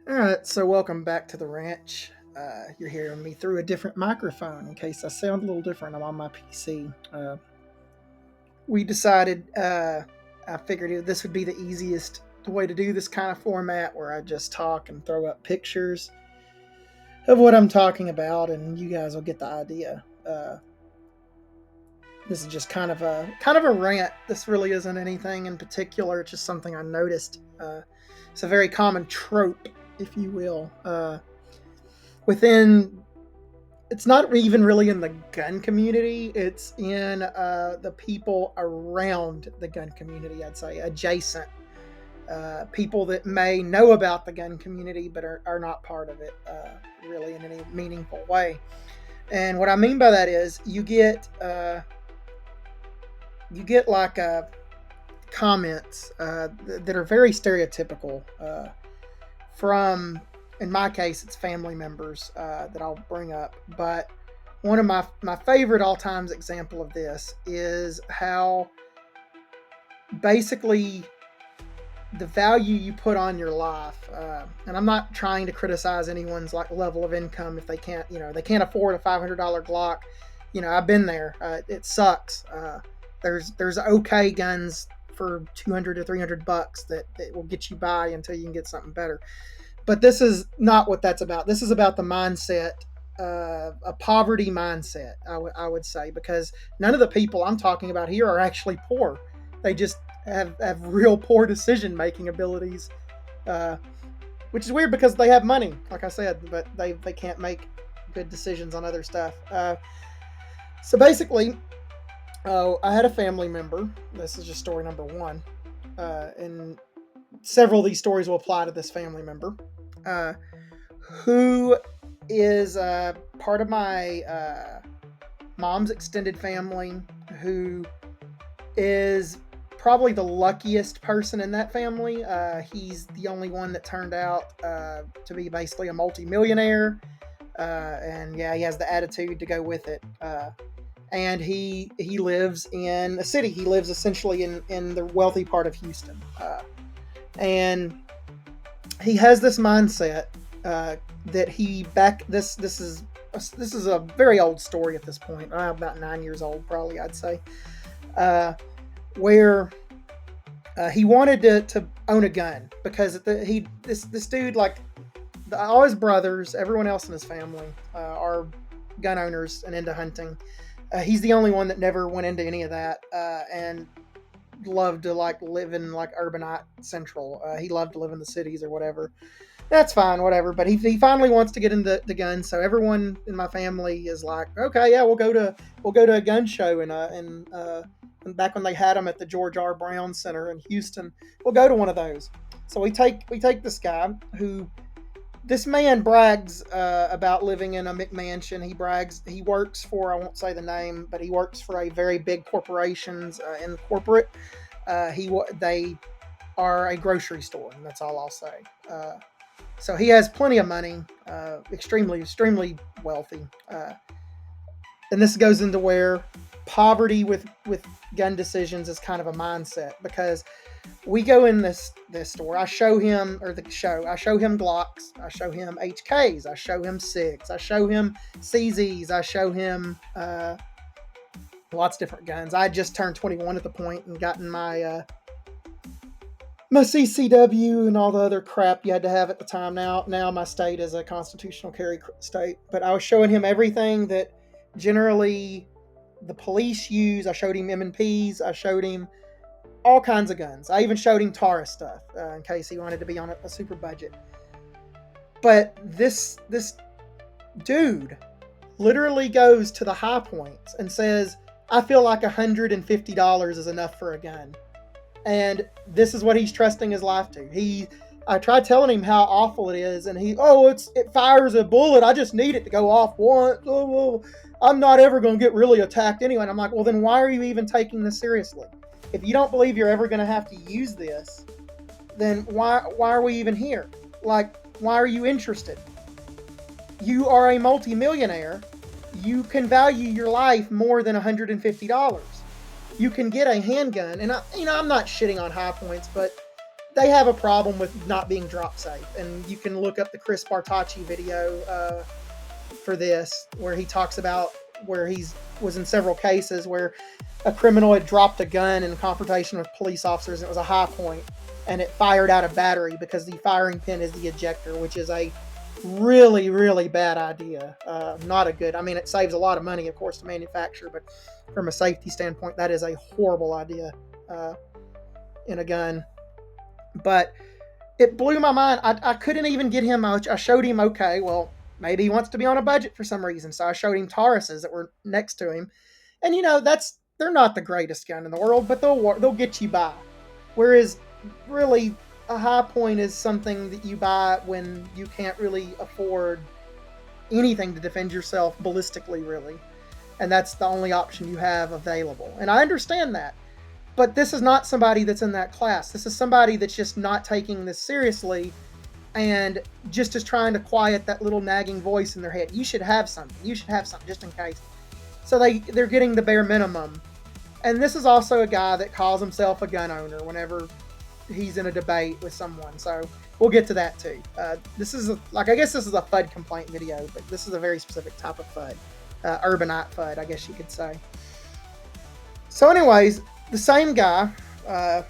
All right, so welcome back to the ranch. You're hearing me through a different microphone in case I sound a little different. I'm on my PC. We decided, I figured this would be the easiest way to do this kind of format where I just talk and throw up pictures of what I'm talking about, and you guys will get the idea. This is just kind of a rant. This really isn't anything in particular. It's just something I noticed. It's a very common trope, if you will, within. It's not even really in the gun community. It's in the people around the gun community. I'd say adjacent people that may know about the gun community but are not part of it really in any meaningful way. And what I mean by that is you get like comments that are very stereotypical from, in my case, it's family members that I'll bring up. But one of my favorite all times example of this is how basically the value you put on your life, and I'm not trying to criticize anyone's like level of income if they can't afford a $500 Glock. I've been there. It sucks. There's okay guns for 200 to 300 bucks that will get you by until you can get something better. But this is not what that's about. This is about the mindset, a poverty mindset, I would say, because none of the people I'm talking about here are actually poor. They just have real poor decision making abilities, which is weird because they have money, like I said, but they can't make good decisions on other stuff. So basically, I had a family member. This is just story number one, and several of these stories will apply to this family member, who is part of my mom's extended family, who is probably the luckiest person in that family. He's the only one that turned out to be basically a multimillionaire, and yeah, he has the attitude to go with it. And he lives in a city. He lives essentially in the wealthy part of Houston. And he has this mindset that this is a very old story at this point, about 9 years old probably, I'd say, where he wanted to own a gun because this dude, like all his brothers, everyone else in his family are gun owners and into hunting. He's the only one that never went into any of that, and loved to like live in like urbanite central. He loved to live in the cities or whatever. That's fine, whatever. But he finally wants to get into the guns. So everyone in my family is like, okay, yeah, we'll go to a gun show, and back when they had them at the George R. Brown Center in Houston, we'll go to one of those. So we take this guy who. This man brags about living in a McMansion. He works for, I won't say the name, but he works for a very big corporations in corporate. They are a grocery store, and that's all I'll say. So he has plenty of money, extremely wealthy. And this goes into where poverty with gun decisions is kind of a mindset, because we go in this store. I show him Glocks. I show him HKs. I show him SIGs. I show him CZs. I show him lots of different guns. I had just turned 21 at the point and gotten my CCW and all the other crap you had to have at the time. Now my state is a constitutional carry state. But I was showing him everything that generally the police use. I showed him M&Ps. I showed him all kinds of guns. I even showed him Taurus stuff in case he wanted to be on a super budget. But this dude literally goes to the high points and says, I feel like $150 is enough for a gun. And this is what he's trusting his life to. I tried telling him how awful it is, and it fires a bullet. I just need it to go off once. I'm not ever going to get really attacked anyway. And I'm like, well, then why are you even taking this seriously? If you don't believe you're ever going to have to use this, then why are we even here? Like, why are you interested? You are a multimillionaire. You can value your life more than $150. You can get a handgun, and I'm not shitting on High Points, but they have a problem with not being drop safe. And you can look up the Chris Bartacci video for this, where he talks about where he's was in several cases where a criminal had dropped a gun in confrontation with police officers. And it was a high point, and it fired out a battery because the firing pin is the ejector, which is a really, really bad idea. Not a good. I mean, it saves a lot of money, of course, to manufacture, but from a safety standpoint, that is a horrible idea in a gun. But it blew my mind. I couldn't even get him. I showed him, okay, well, maybe he wants to be on a budget for some reason. So I showed him Tauruses that were next to him. And, they're not the greatest gun in the world, but they'll get you by. Whereas, really, a high point is something that you buy when you can't really afford anything to defend yourself ballistically, really. And that's the only option you have available. And I understand that. But this is not somebody that's in that class. This is somebody that's just not taking this seriously and just is trying to quiet that little nagging voice in their head. You should have something. You should have something just in case. So they're getting the bare minimum. And this is also a guy that calls himself a gun owner whenever he's in a debate with someone. So we'll get to that too. This is I guess this is a FUD complaint video, but this is a very specific type of FUD. Urbanite FUD, I guess you could say. So anyways, the same guy, a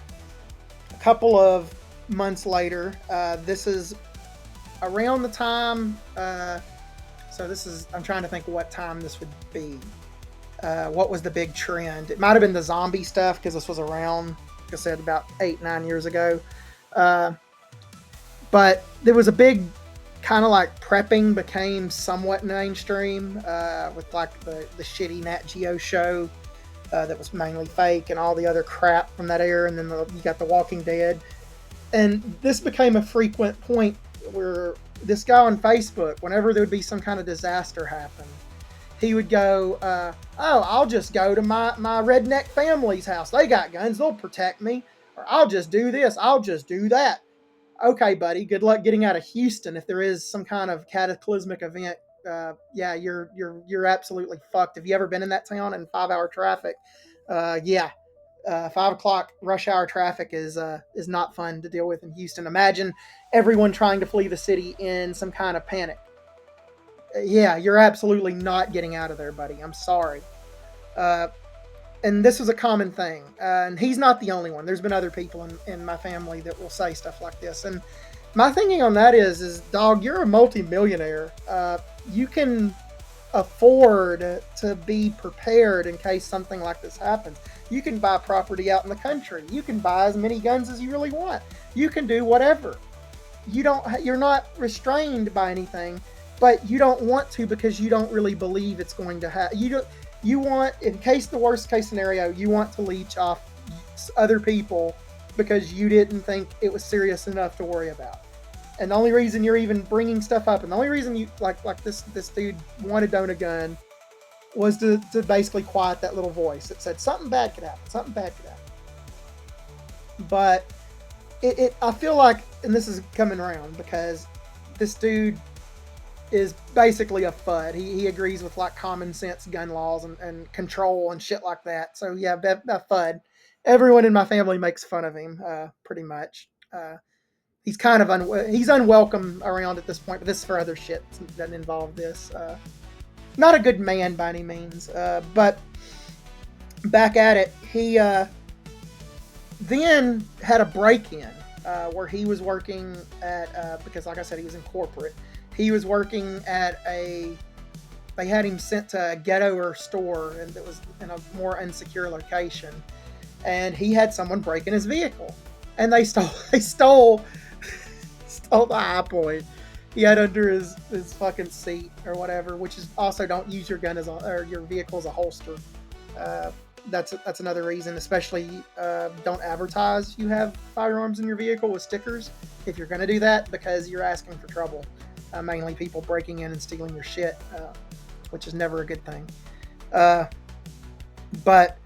couple of months later, this is around the time, I'm trying to think what time this would be. What was the big trend? It might have been the zombie stuff, because this was around, like I said, about 8-9 years ago. But there was a big kind of like prepping became somewhat mainstream with like the shitty Nat Geo show that was mainly fake and all the other crap from that era. And then you got The Walking Dead. And this became a frequent point where this guy on Facebook, whenever there would be some kind of disaster happen, he would go, I'll just go to my redneck family's house. They got guns. They'll protect me. Or I'll just do this. I'll just do that. Okay, buddy, good luck getting out of Houston if there is some kind of cataclysmic event. Yeah, you're absolutely fucked. Have you ever been in that town in 5-hour traffic? 5 o'clock rush hour traffic is not fun to deal with in Houston. Imagine everyone trying to flee the city in some kind of panic. Yeah, you're absolutely not getting out of there, buddy. I'm sorry. And this was a common thing. And he's not the only one. There's been other people in my family that will say stuff like this. And my thinking on that is dog, you're a multimillionaire. You can afford to be prepared in case something like this happens. You can buy property out in the country. You can buy as many guns as you really want. You can do whatever. You're not restrained by anything, but you don't want to because you don't really believe it's going to happen. You want, in case the worst case scenario, you want to leech off other people because you didn't think it was serious enough to worry about. And the only reason you're even bringing stuff up, and the only reason you like this dude wanted to own a gun, was to basically quiet that little voice that said something bad could happen. Something bad could happen. But I feel like, and this is coming around because this dude is basically a FUD. He agrees with like common sense gun laws and control and shit like that. So yeah, a FUD. Everyone in my family makes fun of him, pretty much. He's kind of he's unwelcome around at this point, but this is for other shit that doesn't involve this. Not a good man by any means, but back at it, he then had a break-in where he was working at, because like I said, he was in corporate. He was working at they had him sent to a ghetto store, and it was in a more insecure location. And he had someone break in his vehicle, and they stole the high point he had under his fucking seat or whatever. Which is also, don't use your gun or your vehicle as a holster. That's another reason. Especially don't advertise you have firearms in your vehicle with stickers if you're going to do that, because you're asking for trouble. Mainly people breaking in and stealing your shit, which is never a good thing. But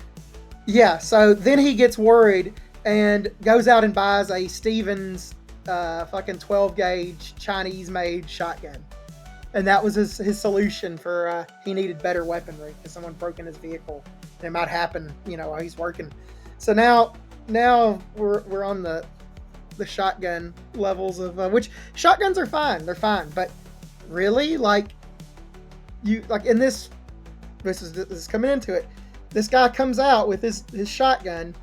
yeah, so then he gets worried and goes out and buys a Stevens fucking 12 gauge Chinese made shotgun. And that was his solution for he needed better weaponry because someone broke in his vehicle. And it might happen, while he's working. So now we're on the the shotgun levels of which shotguns are fine, they're fine, but really, like, you like in this is coming into it. This guy comes out with his shotgun,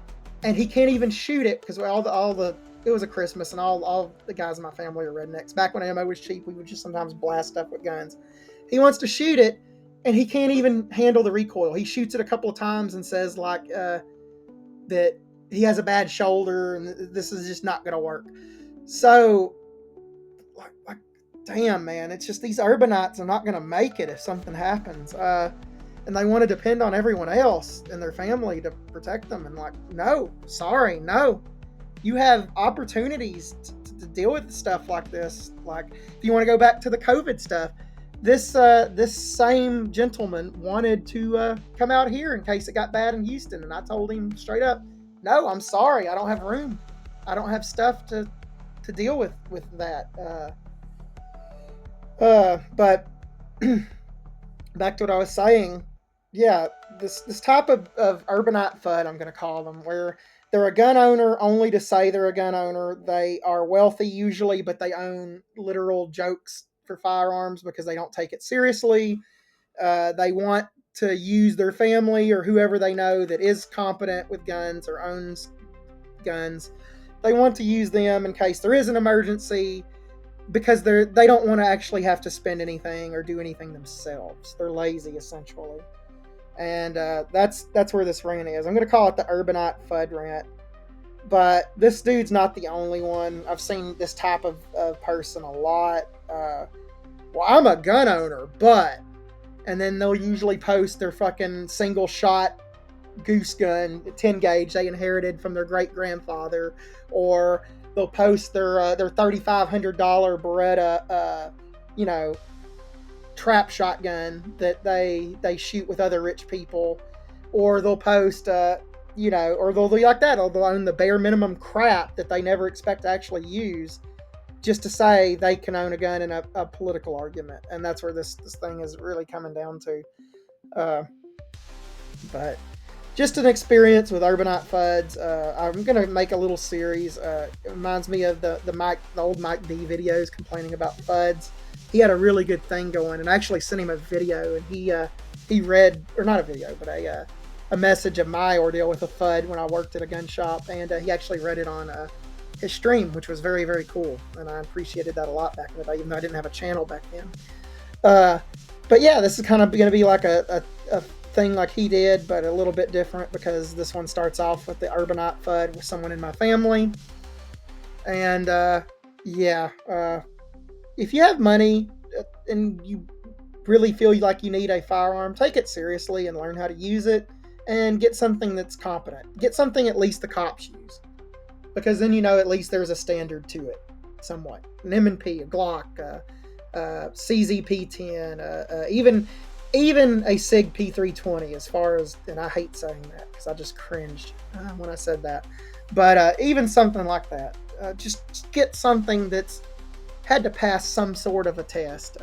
and he can't even shoot it because all the it was a Christmas, and all the guys in my family are rednecks. Back when ammo was cheap, we would just sometimes blast stuff with guns. He wants to shoot it, and he can't even handle the recoil. He shoots it a couple of times and says like that he has a bad shoulder and this is just not going to work. So, like, damn, man, it's just these urbanites are not going to make it if something happens. And they want to depend on everyone else and their family to protect them. And like, no, sorry, no. You have opportunities to deal with stuff like this. Like, if you want to go back to the COVID stuff, this same gentleman wanted to come out here in case it got bad in Houston, and I told him straight up, no, I'm sorry, I don't have room. I don't have stuff to deal with that. But back to what I was saying, yeah, this type of urbanite FUD, I'm going to call them, where they're a gun owner only to say they're a gun owner. They are wealthy usually, but they own literal jokes for firearms because they don't take it seriously. They want to use their family or whoever they know that is competent with guns or owns guns. They want to use them in case there is an emergency because they don't want to actually have to spend anything or do anything themselves. They're lazy, essentially. And that's where this rant is. I'm going to call it the Urbanite FUD rant. But this dude's not the only one. I've seen this type of person a lot. Well, I'm a gun owner, but... And then they'll usually post their fucking single shot goose gun, 10 gauge they inherited from their great grandfather, or they'll post their $3,500 Beretta, trap shotgun that they shoot with other rich people, or they'll post, or they'll be like that, or they'll own the bare minimum crap that they never expect to actually use, just to say they can own a gun in a political argument. And that's where this thing is really coming down to. But just an experience with Urbanite FUDs. I'm going to make a little series. It reminds me of the old Mike D videos complaining about FUDs. He had a really good thing going, and I actually sent him a video, and he read, or not a video, but a message of my ordeal with a FUD when I worked at a gun shop, and he actually read it on his stream, which was very, very cool, and I appreciated that a lot back in the day, even though I didn't have a channel back then. But yeah, this is kind of going to be like a thing like he did, but a little bit different, because this one starts off with the Urbanite FUD with someone in my family. And if you have money and you really feel like you need a firearm, take it seriously and learn how to use it, and get something that's competent. Get something at least the cops use, because then at least there's a standard to it, somewhat. An M&P, a Glock, CZ-P10, even a SIG P320, as far as, and I hate saying that because I just cringed when I said that, but even something like that. Just get something that's had to pass some sort of a test.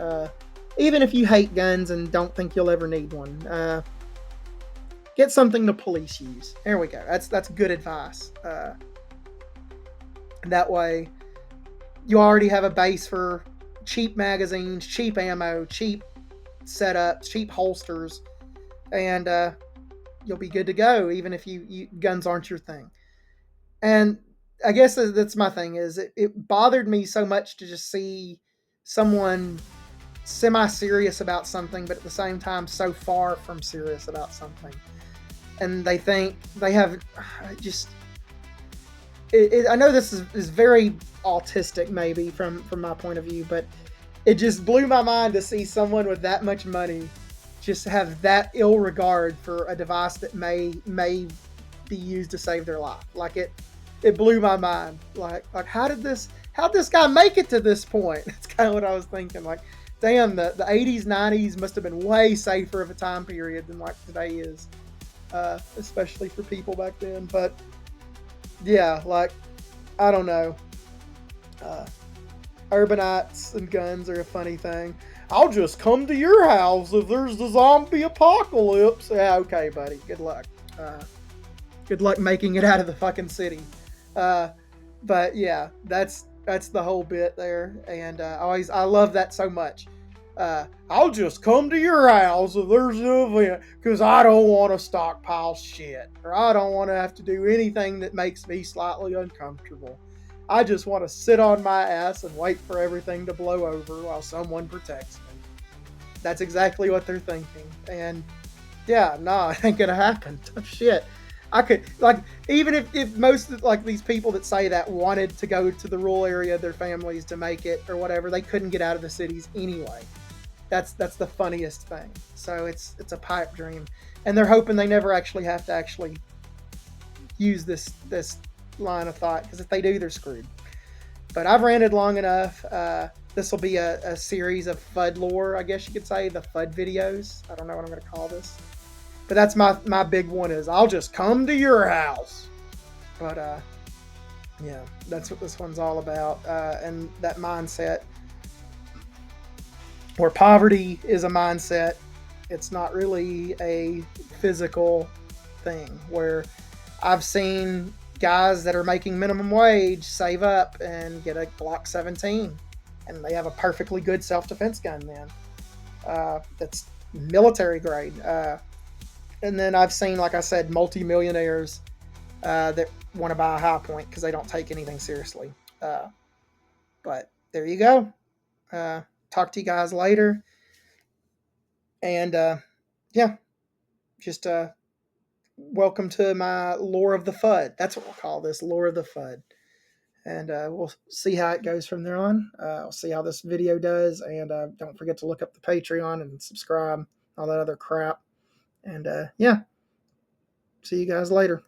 Even if you hate guns and don't think you'll ever need one, get something the police use. There we go. That's good advice. That way, you already have a base for cheap magazines, cheap ammo, cheap setups, cheap holsters, and you'll be good to go, even if you guns aren't your thing. And I guess that's my thing, is it bothered me so much to just see someone semi-serious about something, but at the same time so far from serious about something. And they think they have just... I know this is very autistic, maybe, from my point of view, but it just blew my mind to see someone with that much money just have that ill regard for a device that may be used to save their life. Like, it blew my mind. Like how'd this guy make it to this point? That's kind of what I was thinking. Like, damn, the 80s, 90s must have been way safer of a time period than like today is, especially for people back then. But yeah, like, I don't know. Urbanites and guns are a funny thing. I'll just come to your house if there's the zombie apocalypse. Yeah, okay, buddy. Good luck. Good luck making it out of the fucking city. But But yeah, that's the whole bit there, and I love that so much. I'll just come to your house if there's an event because I don't want to stockpile shit or I don't want to have to do anything that makes me slightly uncomfortable. I just want to sit on my ass and wait for everything to blow over while someone protects me. That's exactly what they're thinking, and yeah, no, it ain't gonna happen. Shit. I could like even if most of, like these people that say that wanted to go to the rural area of their families to make it or whatever, they couldn't get out of the cities anyway. That's the funniest thing. So it's a pipe dream, and they're hoping they never actually have to actually use this line of thought because if they do, they're screwed. But I've ranted long enough. This will be a series of Fudd lore, I guess you could say, the Fudd videos. I don't know what I'm going to call this. But that's my big one is I'll just come to your house. But yeah, that's what this one's all about. And that mindset where poverty is a mindset. It's not really a physical thing where I've seen guys that are making minimum wage save up and get a Glock 17 and they have a perfectly good self-defense gun then. That's military grade. And then I've seen, like I said, multi-millionaires that want to buy a high point because they don't take anything seriously. But there you go. Talk to you guys later. And yeah, just welcome to my lore of the Fudd. That's what we'll call this, lore of the Fudd. And we'll see how it goes from there on. I'll see how this video does. And don't forget to look up the Patreon and subscribe, all that other crap. And yeah, see you guys later.